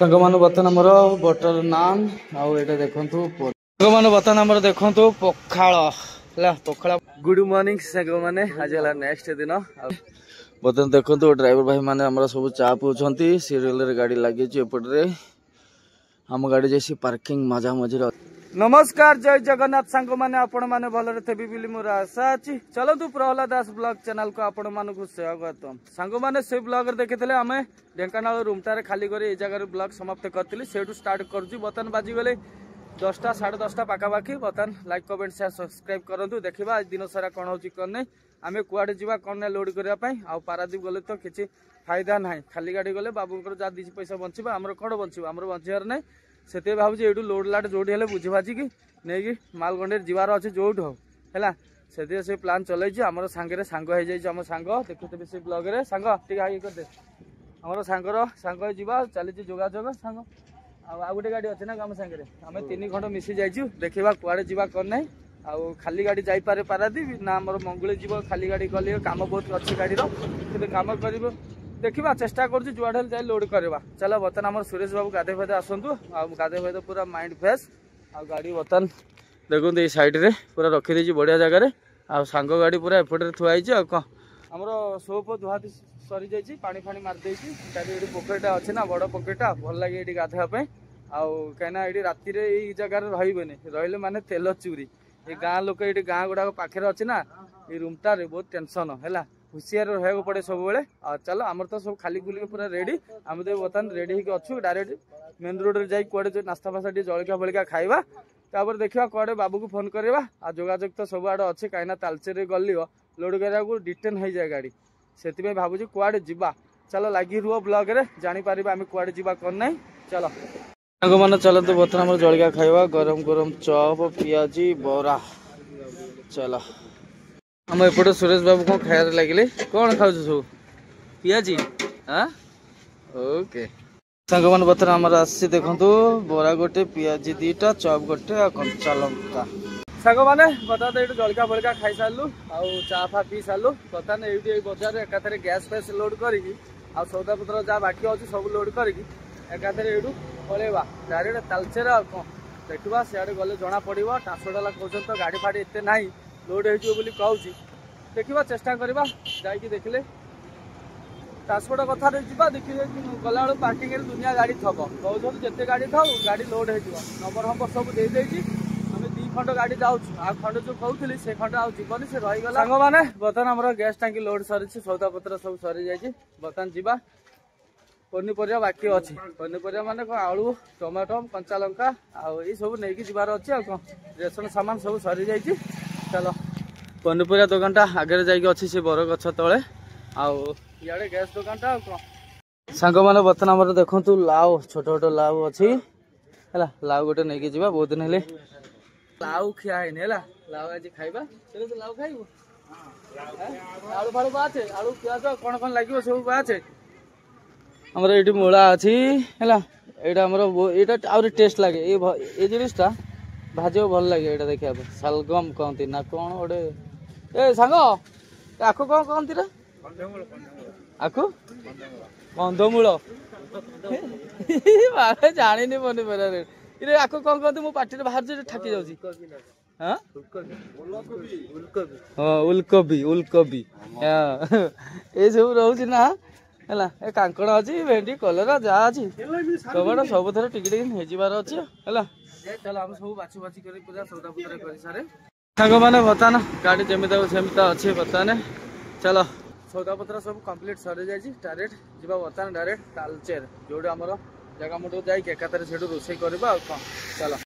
सांग मान बर्तमान आमर बटर नान आउ ये देखु सांग मान बर्तमान आमर देखु पखाड़ है पखाड़। गुड मॉर्निंग सांग मैंने आज है नेक्स्ट दिन बर्तमान देखो ड्राइवर भाई मैंने आम सब चा पीछे सीरियल गाड़ी लगी एपटे आम गाड़ी जैसी पार्किंग मजा मझे। नमस्कार जय जगन्नाथ सांग मैंने आपण मैंने भलरे थे बोली मोर आशा अच्छी। चलतु प्रहलाद दास ब्लॉग चैनल को आपण मानक स्वागत। सांग मैंने से ब्लॉग देखी आम ढेंकानाल रूमटार खाली कर जगह ब्लॉग समाप्त करी से स्टार्ट करुँ। बर्तमान बाजिगले 10टा 10:30 पाखापाखि। बर्तमान लाइक कमेंट शेयर सब्सक्राइब करूँ। देखा आज दिन सारा कौन हो कौन नहीं आम कुआड़े जा कौन ना लोड करने आ पारादीप गले तो किसी फायदा ना खाली गाड़ी गले बाबूर जहाँ 2 पैसा बचा आमर कौन बचार आमर बचार ना से भाव ये लोड लाट जो बुझी बाजिकी नहीं माल गंडे जीवार अच्छे जो हो है से प्लान चलती आम सांगे सांग हो जाम सांग देखुथे से ब्लॉग रे सांग टे करदे आम सांगर सांग जा चली जोगाजोग सांग आ गोटे गाड़ी अच्छे ना आम सांगे आम 3 खंड मिसी जाइए देखा कुआड़े जा कौन ना आउ खाली गाड़ी जापे पारादीप ना आम मंगुली जीव खाली गाड़ी गली कम बहुत अच्छी गाड़ीर कि कम कर देखा चेष्टा करुँ जुआड़े जाए लोड करवा। चलो बर्तमान आम सुरेश बाबू गाधे फाधे आसतु गाधे फाधे पूरा माइंड फ्रेश आ गाड़ी बर्तमान देखो ये सैड्रे पूरा रखीदी बढ़िया जगह आ सांग गाड़ी पूरा एपटे थुआई कौन आमर सोप धुआधि सरी जाइए पानी फाणी मारिदे ये पोखरीटा अच्छे ना बड़ पोखरीटा भल लगे ये गाधेवाई आउ कहीं ये राति जगार रही रही माने तेल चूरी ये गाँ लोक ये गाँ गुड़ाक पाखे अच्छे ना ये रूमटार बहुत टेंशन है हुशियार रहा पड़े सब बेले। चलो आमर तो सब खाली खुल पूरा रेडी आम तो बर्तमान रेडी होकर अच्छु डायरेक्ट मेन रोड रे जाई कुआड़े नास्ता फास्ता टी जलिका फलिका खाइबा तापर देखा कुआड़े बाबू को फोन करवा आ जोगाजोग तो सब आड़े अच्छे कहीं तालचेर गली लोड करा डिटेन हो जाए गाड़ी से भावुँ कुआड़े जीवा। चलो लगी रुह ब्लॉग रे जापर आम कुआड़े जीवा कौन ना। चलो सांग मान चलते बर्तमान आम जलिका खाइबा गरम गरम चप पियाजी बरा। चलो आम एपटे सुरेश बाबू कौन खाया लगे कौन खाऊ सब पियाजी हाँ ओके सांग मान बर्तमान आमर आसी देखु बरा गोटे पियाजी 2टा चप गोटे कंचा लंका सांग मैंने बता ये जलिका फलिका खाई सारू आ चा फा पी सारू बर्तमान ये बजार एकाथरे गैस फैस लोड करी सौदा पत्र जहाँ बाकी अच्छे सब लोड करी एकाथरे ये पलैवा डायरेक्ट तालचेर आ कौन देखा सियाड़े गले जना पड़ो ट्रांसपोर्ट कहते तो गाड़ी फाड़ी एत ना लोड हो देखा चेष्टा करवा जाकि देखले ट्रांसपोर्ट कथा देखिए गला बेलू पार्किंग दुनिया गाड़ी थब कहते जिते गाड़ी था गाड़ी लोड हो नंबर फंबर सब दे आम 2 खंड गाड़ी जाऊँ आ खंड जो कहूली से खंड आवन से रहीगला। सांग मैंने बर्तमान आम गैस टांकी लोड सरी सौदा पत्र सब सरी जाइए बर्तमान जा पनीपरिया बाकी अच्छी पनीपरिया माने कौन आलू टमाटो कंचा लंका आई सब नहीं जीवार अच्छे आ कौन रेशन सामान सब सरी जाइए। चलो पनीपरिया दुकानटा आगे जाइए अच्छी से बर गछ तले आड़े गैस दुकानटा कौन सांग मैंने बर्तमान आम देखु लाउ छोट छोट लाउ अच्छी है लाउ गोटे नहीं जा बहुत दिन है लाउ खिया है लाउ आज खाइबा लाउ खाइबू आलू फालू बाछे आलू पियाज कौन कौन लगे सब बाछे आमर ये मूला अच्छी है यहाँ आम टेस्ट लगे ये जिनिसटा भाजो भल लगे ये देखा सालगम कहती ना कौन गोटे ए सांग आखु कौन कहती रे आखु कंदमूल जानी पनीपरिया ये आखु कौन कहते मो पार्टी बाहर ठाकी जाऊँगी हाँ उलकोबी उलकोबी ये सब रोचे ना है कांकड़ अच्छी भेंडी कलरा जहाँ अच्छी टमाटो सब थे टिके टिके होबार अच्छे है। चलो आम सब बाछी बाछी कर पूरा सौदा पत्र कर सारे सांग मैंने बर्तमान गाड़ी जमी सेमती अच्छे बर्तमान। चलो सौदा पत्र सब कम्प्लीट सरी जाइए डायरेक्ट जा बर्तमान डायरेक्ट तालचेर जो आम जगह मुझे जाइए एकाथरे से रोषे करवा कौन। चलो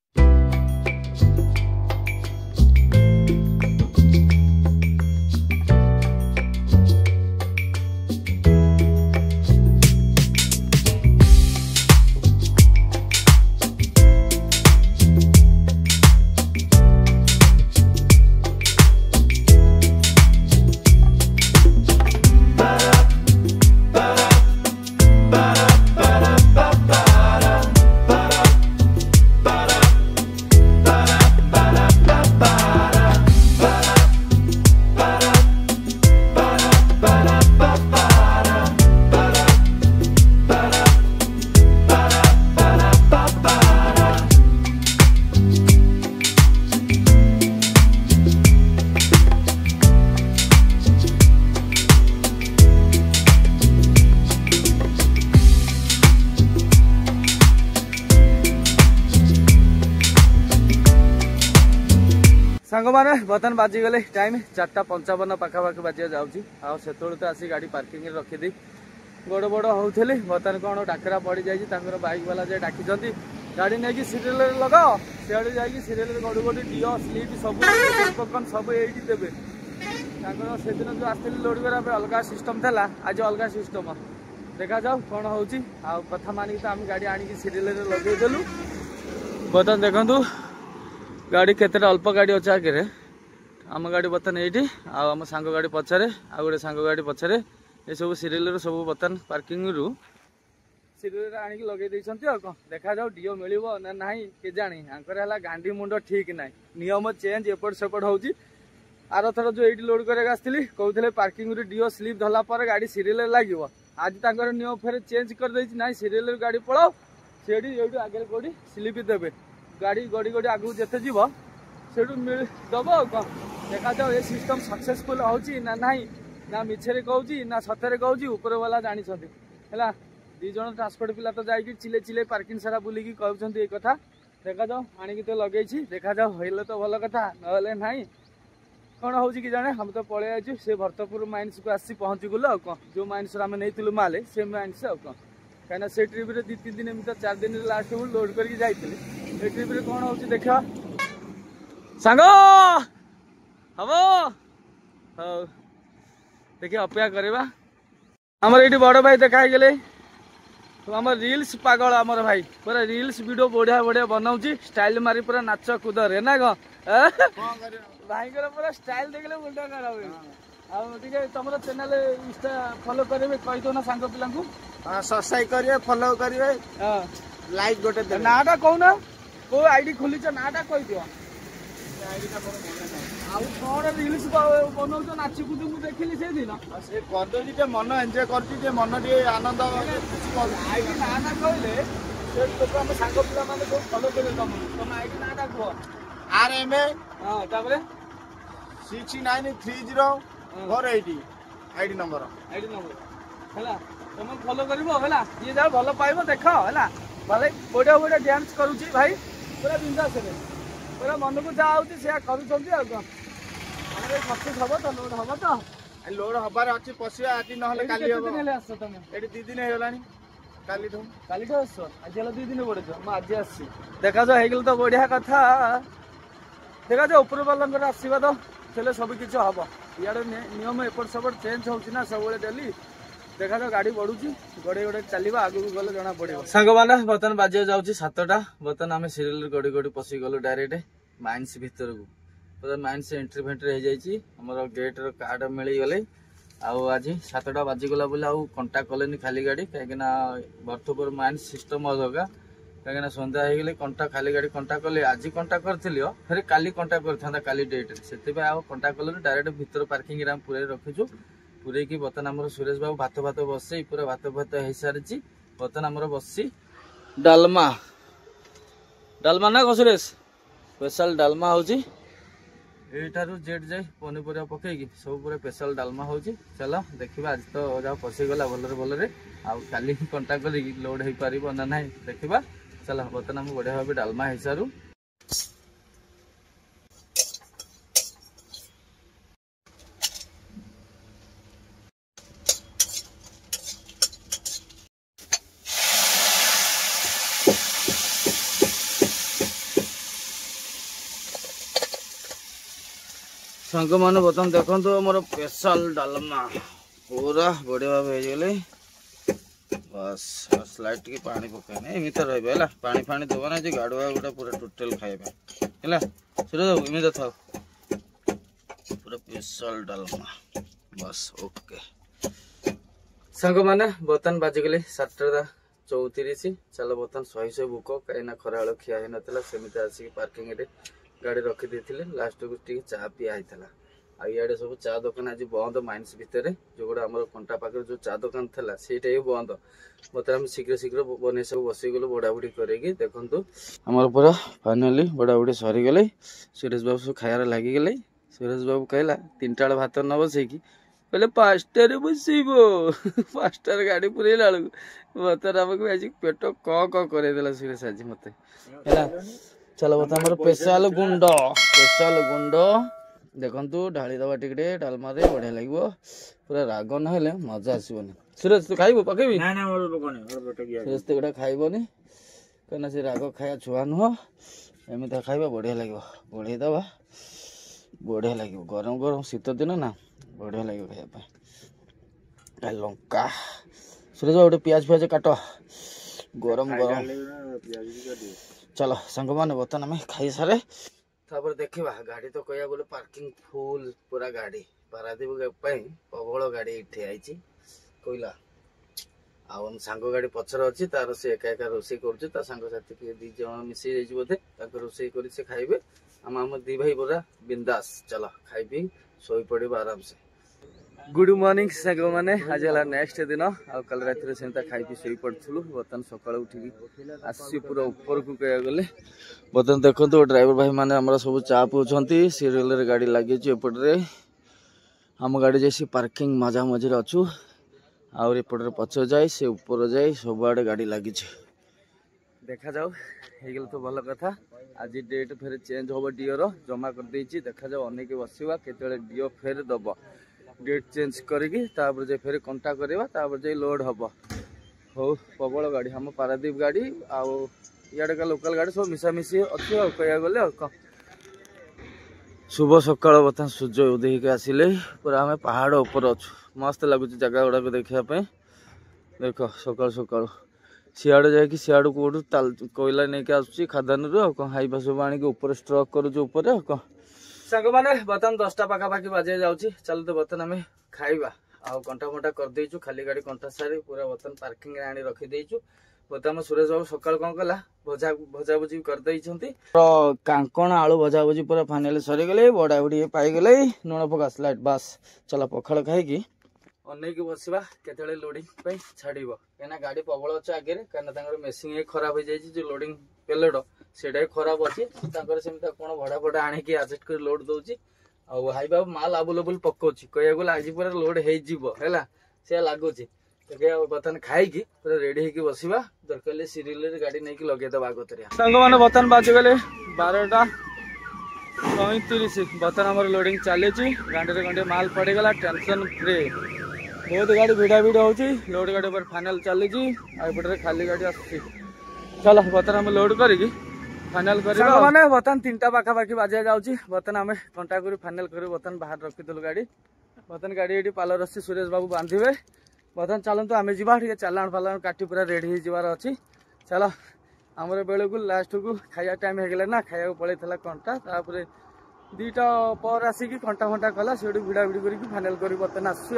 सांग मैंने बर्तमान बाजीगले टाइम 4:55 पाखापाखि बाजिया जाऊँगी से तो आसी गाड़ी पार्किंग रखीदी गोड़ बड़ होली बर्तमान कौन डाकरा पड़ जाए बाइक वाला जाए डाकी गाड़ी नहीं सीरियल लगाओ सियाड़े जाकि सीरियल गड़ गड़ी डीओ स्लीप सब पकन सब ये देवे से दिन जो आसती लोड करा अलग सिस्टम था आज अलग सिस्टम देखा जाऊ कौन हो कथा मानिक तो आम गाड़ी आणिक सीरियल लगेदेलु बर्तमान देखु गाड़ी केतेटा अल्प गाड़ी अच्छे आगे आम गाड़ी बर्तमान ये आम सांग गाड़ी पछरे आ गोटे सांग गाड़ी पछरे ये सब सीरियल सब बर्तमान पार्किंग रु सीरियल आणिक लगे देखा जाऊ डीओ मिल ना ना के जानी है गांधी मुंड ठीक ना नियम चेंज एपट सेपट हो आर थर जो ये लोड कर कहते पार्किंग रु डीओ स्लीप धरला पर गाड़ी सीरियल लगे आज तक नियम फेर चेंज कर ना सीरियल गाड़ी पलाओ से आगे कौटी स्लीप देवे गाड़ी गड़ी गड़ी आगू जिते जीव से दब कौन देखा जाओ ये सिस्टम सक्सेसफुल हो ना मिछरे कहूँ ना सतरे कहूँ ऊपर वाला जानी है दी जन ट्रांसपोर्ट पिला तो जाकि चिले चिले पार्किंग सारा बुलिकी कहते ये कथा देखा जाओ आणिकी तो लगे देखा जाओ हेल्ले तो भल कथा ना ना कौन हो जाने हम तो पलि आसु से भरतपुर माइन्स को आसी पहुँची गलु आ कौन जो माइन्स आम नहीं माले से माइन्स आ कौन कहीं से ट्रिप 2-3 दिन एमती 4 दिन लास्ट को लोड करके जाइए ट्रिप कौन हो देखा सांग हम हो देखिए अपेक्षा करवा आमर ये बड़ भाई देखा गले आम रिल्स पागल आमर भाई पूरा रिल्स वीडियो बढ़िया बढ़िया बनाऊँ स्टाइल मारी पूरा नाच कूद रे ना कौन भाई पूरा स्टाइल देखले मुंडा खराब है तुम चैनल इंस्टा फॉलो करेंगे कही दो ना सांग पिला सब्सक्राइब करिए फॉलो करिए लाइक गोटे नाटा कहना को आईडी खोलीच नाटा कही दियो कौन रिल्स बनाऊ नाची कूद मुझे देखिली से दिन से कर मन एंजॉय कर मन टे आनंद आईडी ना ना कहले आम सांग पिला मैंने सब फॉलो करेंगे तुम आईडी नाटा कह RMA हाँ 693048 आईडी नंबर है तुम फॉलो कर ये जा भल पाइब देख है भले बढ़िया बढ़िया डांस करुच्ची भाई पूरा बिंदास पूरा मन को जहाँ होती से कर सक्सेस हम तो लोड हम तो लोड हबार अच्छे पशिया आज ना काली आस तुम ये 2 दिन होगलानी काली आस आज 2 दिन बढ़े आज आसी देखा जाओ हो तो बढ़िया कथा देखा जाओ ऊपर वाला आशीर्वाद चले सब किसी हम इे नियम एपट सेपट चेंज होना सब डेली देखा जाओ गाड़ी बढ़ुची गड़े गड़े चलो आगे गले जना पड़ो सांग मैंने बर्तमान बाजिया जाऊँ 7टा बर्तमान आम सीरियल गड़ी गड़ी पशि गलु डायरेक्ट माइन्स भितर को पूरा माइन्स एंट्री फेंट्री हो जाइए आमर गेट कार्ड मिलगले आज 7टा बाजिगला बोले आउ कंटाक्ट कले खाली गाड़ी कहीं भरतपुर माइन्स सिस्टम अलगा कहीं सन्ध्या हो कंटा खाली गाड़ी कंटाक्ट कले आज कंटाक्ट करी फिर काली कंटाक्ट करता काली डेट से कंटाक्ट कल डायरेक्ट भितर पार्किंग पूरे रखीचु पूरे की बर्तमान आम सुरेश बाबू भात भात बसई पूरा भात भात हो सारी बर्तमान आम बसी डालमा डालमा ना कौ सुरेश स्पेशल डालमा हो एठारू जेड जाए पनीपरिया पकईकि सब पूरा स्पेशल डालमा हो चलो देखा आज तो जहाँ पशिगला भलरे भलरे आली कंटाक्ट कर लोड हो पार ना ना देखा चलो बर्तमान आम बढ़िया भाव डालमा हो सारू सांग मैंने बर्तमान देखो मोर स्पेशल डालमा पूरा बढ़िया भाव हो बस बस लाइट की पानी पकड़ना एमती रहा पानी फाणी देव ना गाड़ुआ गुड़ा पूरा टोटल खाइबा है सुरेश बाबू एमती था पूरा स्पेशल डालमा बस ओके सांग मैंने बर्तमान बाजिगले 7:34 चलो बर्तमान 100 भूक कहीं खरा खिया ही नाला सेमती आसिक पार्किंग गाड़ी रखी देते लास्ट को चा पिया होता इे सब चा दुकान आज बंद माइन्स भितर जो गुड़ा आम कंटा पाखे जो चा दुकान था सीटा ही बंद बर्तमान शीघ्र शीघ्र बन सब बसीगलु बढ़ाबुढ़ी करके देखु आमर पूरा फाइनाली बढ़ाबुढ़ी सरीगले सुरेश बाबू सब खायार लगिगले सुरेश बाबू कहला 3टा बेले भात न बसईकि कहले 5टार बसब 5टार गाड़ी पुरेला बेलू बर्तमान आमको आज पेट क करेदेला सुरेश आज मत है चलो बता हमर स्पेशल गुंड देखंतु ढाली दबा टिकटे डालमा रे बढ़िया लागबो पूरा राग न हेले मजा आसीबनी सुरेश तू खाइबो पकेबी ना ना मोर बकने और बटकिया सुरेश तो एटा खाइबोनी कना से राग खाया छुआ न एमिता खाइबा बढ़िया लागबो बढ़िया दबा बढ़िया लागबो गरम गरम शीत दिन ना बढ़िया लागबो खाया पे लंका सुरेश गोटे प्याज काट गरम गरम चलो संग मैंने बर्तमान आम खाई सारे तापर देखा गाड़ी तो कह बोले पार्किंग फुल पूरा गाड़ी पारादीप प्रबल गाड़ी इठे आई कहला आम सांग गाड़ी पचर अच्छी तार से एका एका रोसे कर सांगसाथी किए दी जन मिसई जाइए बोधे रोसे कर खाइबे आम दी भाई पूरा बिंदास चलो खाई पी शोई पड़े आराम से गुड मॉर्निंग सांग मैंने आज है नेक्स्ट दिन आ कल राति से खाई पी शोई पड़ू बर्तमान सकाल उठिकी आसी पूरा ऊपर को कह गले बर्तमान देखो ड्राइवर भाई मैंने आम सब चा पीछे सीरियल गाड़ी लगे एपटे आम गाड़ी जैसी पार्किंग मजा मझे अच्छू आउटे पछ जाए से ऊपर जाए सब आड़े गाड़ी लगी देखा जाऊ हो तो भल कथा आज डेट फेर चेंज हम डीओ जमा कर देखा जाऊ अनेक बसवा केतले डीओ फेर दब डेट चेंज करके फेर कंटा करवा लोड हम हो प्रबल गाड़ी हम पारादीप गाड़ी आड़े का लोकल गाड़ी सब मिसामिशी अच्छी कह गले शुभ सकाल बर्तमान सूर्य उदय के आसिले पूरा आम पहाड़ ऊपर अच्छु मस्त लगुच जगह गुड़ाक देखापी देख सकाल सकाल सियाड़े जाकि सियाड़ू कौटू कोयला नहीं आसुची खादान हाइबा सब आनिक ऊपर स्ट्रक करुपर सांग मैंने बर्तमान 10टा पाखापाखि बाजे जाऊँगी चल तो बर्तमान आम खाइबा आ कंटा फंटा करदेचु खाली गाड़ी कंटा सारी पूरा बर्तमान पार्किंग आनी रखीदेचु बर्तमान सुरेश बाबू सकाल कौन कला भजा भुजी करदे कांकण आलू भजा भुजी पूरा फाइनाल सरीगले बड़ा बुड़ी पाईगले लुण पका स्लाइट बास चला पखाड़ खाई अनेक बसवा केतले लोडिंग छाड़ कहीं गाड़ी प्रबल अच्छे आगे कहीं मेसीन खराब हो जाए जो लोडिंग पेलोड से खराब अच्छी कौन भड़ा भड़ा आणिक आडजस्ट कर लोड दौर हाइबा माल आवेलेबल पकाउची कह गला आज पूरा लोड है से लगुच बर्तमान खाई पूरा रेडी होगी बसवा दरकार सीरियल गाड़ी नहीं लगेदबा आगतरिया सांग मैंने बर्तमान बाजिगले 12टा 35 बर्तमान आम लोडिंग चली घंटे घंटे माल पड़गला टेंशन फ्री बहुत गाड़ी भिड़ा भिड़ हो लोड गाड़ी पर फाइनाल चली एपटे खाली गाड़ी आसुची चलो बर्तमान आम लोड करी फाइनाल मैंने बर्तमान 3टा पाखापाखि बाजे जाऊँगी बर्तमान आम कंटा कर फाइनाल कर बर्तमान बाहर रखीदलु गाड़ी बर्तमान गाड़ी ये पाल रसी सुरेश बाबू बांधे बर्तमान चलतु आम जा चालाण फालाण काटी पूरा रेडी हो जबार अच्छी चलो आमर बेलू को लास्ट को खाया टाइम होगला ना खाया पलैला कंटा तापर 2टा पर आसिक कंटा फंटा कला से भिड़ा भिड़ी कर फाइनाल कर बर्तमान आसू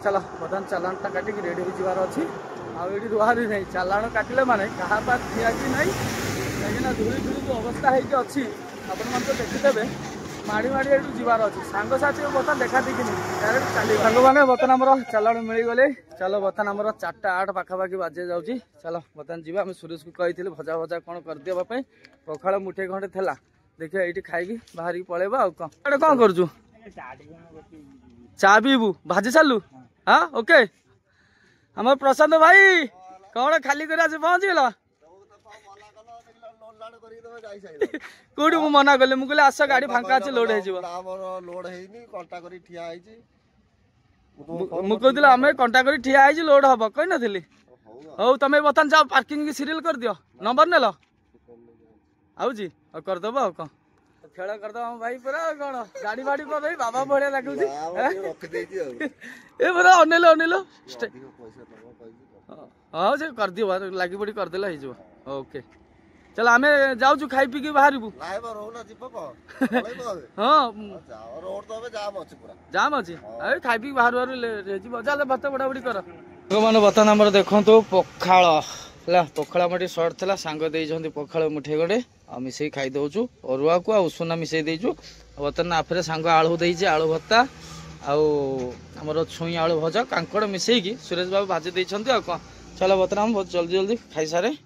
चलो बर्तमान चालाणटा काटिक रेडी हो जबार अच्छी आगे रुआ रुई नहीं चालाण काटिले माने क्या ठिया कि नहीं कहीं धूरी धूरी जो अवस्था होती आपण तो देखीदे माड़ी माड़ी एटू जीवार अच्छी सांगसाथी बर्तमान देखा देखी डायरेक्ट चली सांग मैंने बर्तमान आम चालाण मिलगले चलो बर्तमान आम 4टा 8 पाखापाखि बाजे जाऊँगी चलो बर्तमान जी आम सुरेश को कही भजा भजा कौन करदेवाई पखाड़ मुठे खंडे थेला देखिए ये खाई बाहर पलैबा कौन कौन कर चा पीबू भाजी सारू हाँ ओके आम प्रशांत भाई कौन खाली कर पहुँचीगल कौटी मु मना कली मुझे आस गाड़ी फांका अच्छे लोड मुझे आम कंटा कर ठिया लोड हम कही नी हौ तुम बर्तमान जाओ पार्किंग सीरियल कर दियो नंबर नेल आउची करदेव कौन खेल करदे हम भाई पूरा कौन गाड़ी बाड़ी पर बाबा बढ़िया लगुच पूरा अनेल अनेल हाँ से कर दियो लगी पड़ी करदे ओके चल आम जाऊँ खाई पी बाहर जाम अच्छी खाई पी बाहर बाहर भात बड़ा बड़ी कर मैंने बर्तमान आम देखो पखाड़ है पखाड़ आम सर्ट था सांग दे पखाड़ मुठे गड़े आ मिसे खाई दौचु अरुआ को उषुना मिसे देचु बर्तमान आफरे सांग आलू देचे आलू भत्ता आमर छुई आलू भजा कांकड़ मिसेकी सुरेश बाबू भाजी देते कौन चलो बर्तमान बहुत जल्दी जल्दी खाई सारे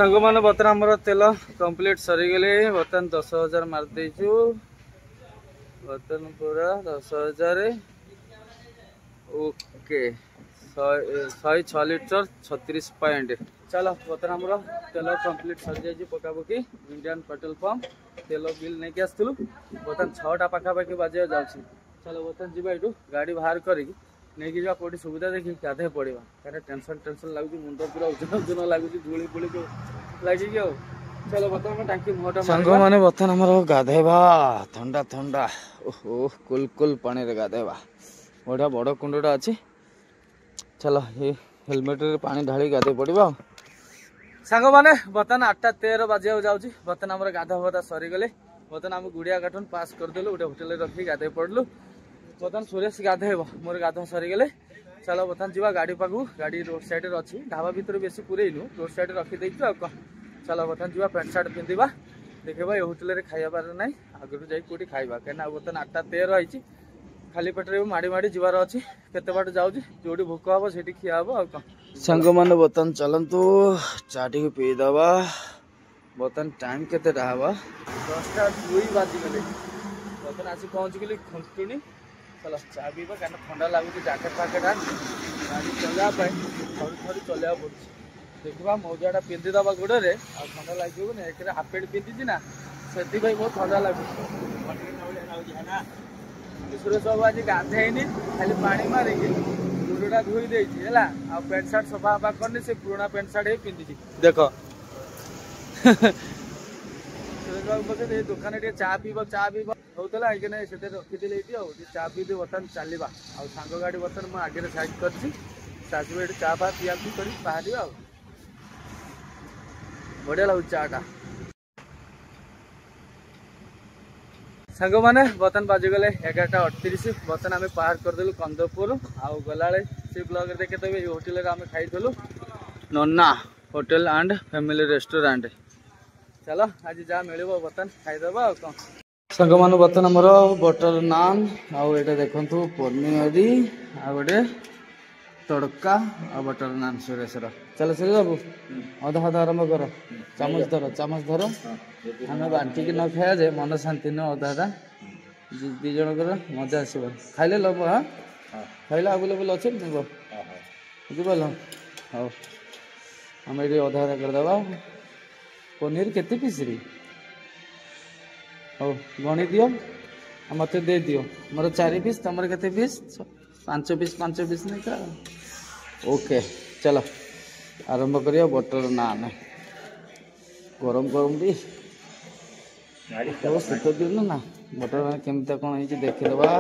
सांग मैंने बर्तमान आमर तेल कंप्लीट सरीगले बर्तमान 10,000 मारिदेचु बर्तमान पूरा 10,000 ओके 106 लिटर 36 पॉइंट चलो बर्तमान आमर तेल कंप्लीट सरी जाइए पकापकी इंडियन पेट्रोल पंप तेल बिल नहीं आसलु बर्तमान 6टा पाखापाखि बाजे जाऊँ चलो बर्तमान जी यू गाड़ी बाहर करी नहीं जा कौटी सुविधा देखिए गाधे पड़ा क्या टेंशन टेंशन लगुच मुंड पूरा ओजन ओजन लगुच धूली फूली लगे चलो बर्तमान टांकी मुहटा सांग मैंने बर्तमान आम गाधेबा ठंडा ठंडा ओहो कुल कुल पानी रे गाधेबा बढ़िया बड़ कुंडा अच्छी चलो ये हेलमेट रे पानी ढाली गाधे पड़ा सांग मैंने बर्तमान 8:13 बाजिया जाऊँगी बर्तमान आम गाधा फधा सरीगले बर्तमान आम गुड़िया गाठन पास करदेलु गोटे होटेल रखी गाधे पड़लु बर्तमान सुरेश गाधेब मोर गाधा सरीगले चलो बर्तमान जी गाड़ी पाक गाड़ी रोड साइड अच्छी ढाबा भर बेस पूरेनु रोड साइड रखीदे चलो बर्तमान जी पैंट सार्ट पिंधा देखा ये होटेल खाइबार ना आगुरी जा खाइबा कहीं बर्तमान 8:13 आई खाली पेटे माड़ी माड़ी जीवार अच्छी केते बाट जाऊँगी जो भोक हम से खिया हम आ सांग मैंने बर्तमान चलतु चा टी पीदबा बर्तमान टाइम केते 10:02 बाजिगले बर्तमान आसी पहुँचगली खुंटुनी चलो चा पीवा क्या ठंडा लगुच जैकेट फाकेट गाड़ी चलापी थोड़ी थोड़ी चलवा पड़े देखा मौजाटा पिंधिदबा गोड़े आ ठंडा लगे एक हाफ पैंट पिंधि ना से बहुत ठंडा लगुच सुरेश बाबू आज गाधेनी खाली पानी मारिकी गुड़टा धोई देती है पैंट सार्ट सफा सफा करनी से पुराना पैंट सार्ट ही पिंधि देख सुरेश बाबू पाखे दुकान चा पीब होता है से रखी चा पी बर्तमान चलवा सांग गाड़ी बर्तमान मुझे आगे साइड कर चा फा पिया पी कर बाहर बढ़िया लगुच चाटा सांग मैंने बर्तमान बाजिगले 11:38 बर्तमान आम पार करदेलु कंदपुर आउ गला से ब्लॉग देखिदेवे ये होटेल आम खाइलु नन्ना होटेल एंड फैमिली रेस्टोरेंट चलो आज जहाँ मिल बर्तमान खाईदबा कौन सांग मैंने बर्तमान आमर बटर नान आउ देखु पनीरी आ गए तड़का आ बटर नान सुरेशर चलो सुरेश बाबू अधा अधा आरंभ कर चामच धर आम बांटिक न खाया जाए मन शांति न अधा अधा दी जनकर मजा आसब खाइले लब हाँ खाइले आवेलेबल अच्छे बुझिपार हाँ आम ये अधा अधा करदे पनीर केते पीस रे हो गणी दियो मत दे दियो मोर 4 पीस तुम केते पीस 5 पीस नहीं का ओके चलो आरंभ करिया बटर नान गरम गरम भी शीत दिन ना बटर नान केमती कौन है देखीदबा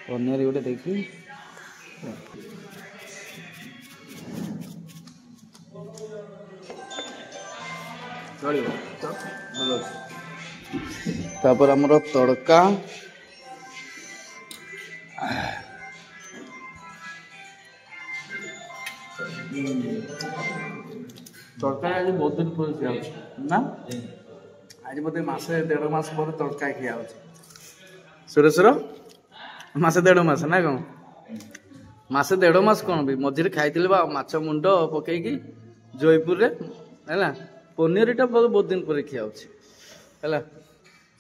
पनीर गोटे देखी तापर आमर तड़का तड़का आज बहुत दिन पर खिया ना आज बोधे मसे 1.5 मास पर तड़का खिया सुरेशर मसे 1.5 मास ना कौन मसे 1.5 मास कौन भी मझे खाई माछ मुंड पकईकी जयपुर है पनीरटा बहुत दिन पर खिया है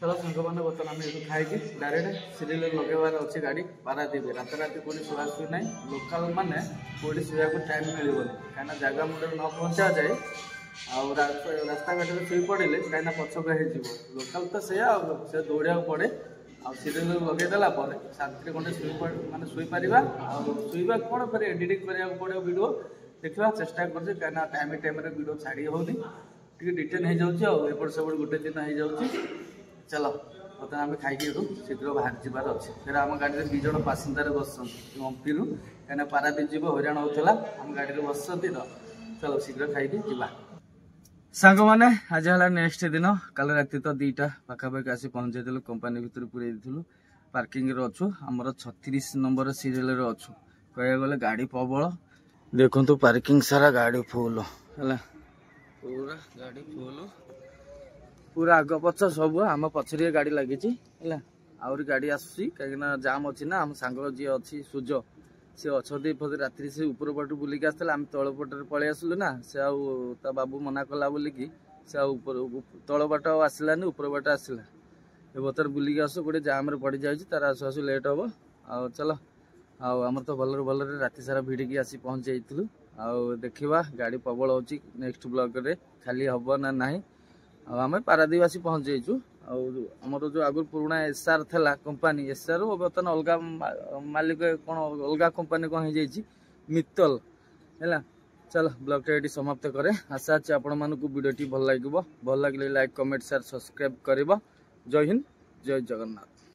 चलो सांग मैंने बर्तमान आम ये खाई डायरेक्ट सीरियल लगेबार अच्छे गाड़ी पारादीप रात रात कौटी शुआशुई ना लोकाल मैंने कौटी शुआ टाइम मिलबनी कहीं जगह मुंडे न पहुँचा जाए रास्ता घाट में शुई पड़े कहीं पछक लोकाल तो से दौड़ा पड़े सीरियल लगेदेला शांति खंडे मानते शुईपार शुवा कौन फिर एडिटिंग कराया पड़ो वीडियो देखा चेष्टा कर टाइम टाइम वीडियो छाड़ी होनी टी डिटेन हो जाए एपट सेपट गोटे दिन हो जाए चलो बर्तमान आम खाई शीघ्र बाहर जबार अच्छे फिर आम गाड़ी में 2 जन पासेंजर बस हम्पी कहीं पारादीप जीव हईराण होता आम गाड़ी में बस तो चलो शीघ्र खाई जा सांग मैंने आज है नेक्स्ट दिन कल राति तो 2टा पाखापाखि आसी पहुँचे कंपानी भर पूरे पार्किंग अच्छु आमर 36 नंबर सीरियल अच्छु कह गले गाड़ी प्रबल देखु पार्किंग सारा गाड़ी फुल है पूरा गाड़ी फुल पूरा आग पछ सब आम पछरे गाड़ी लगी आहरी गाड़ी आसूसी कहीं जाम अच्छी ना आम सांग जी अच्छी सूज से अच्छा रात्रि से ऊपर पटू बुलिक आसला आम तल पटे पलि आसलु ना से ता बाबू मना कला बोलिकी से तल बाट आसलानी ऊपर बाट आसला ए बतर बुलिक आस गोटे जाम रे पड़ जाए तार आसु आसु लेट हम आ चलो आमर तो भलर भलर राति सारा भिड़िकी आसी पहुँच जाइलु देखा गाड़ी प्रबल हो नेक्स्ट ब्लॉक रे खाली हम ना ना आम पारादीप आसी पहुँच जाइचु आमर जो आगुर पुराना एसआर था कंपानी एसआर बर्तमान अलग मालिक कौन अलग कंपानी कौन हो जाइए मित्तल है। चलो ब्लॉग टा ये समाप्त करे आशा अच्छे आपण मानक वीडियो भल लगे लाइक कमेंट शेयर सब्सक्राइब कर। जय हिंद जय जगन्नाथ।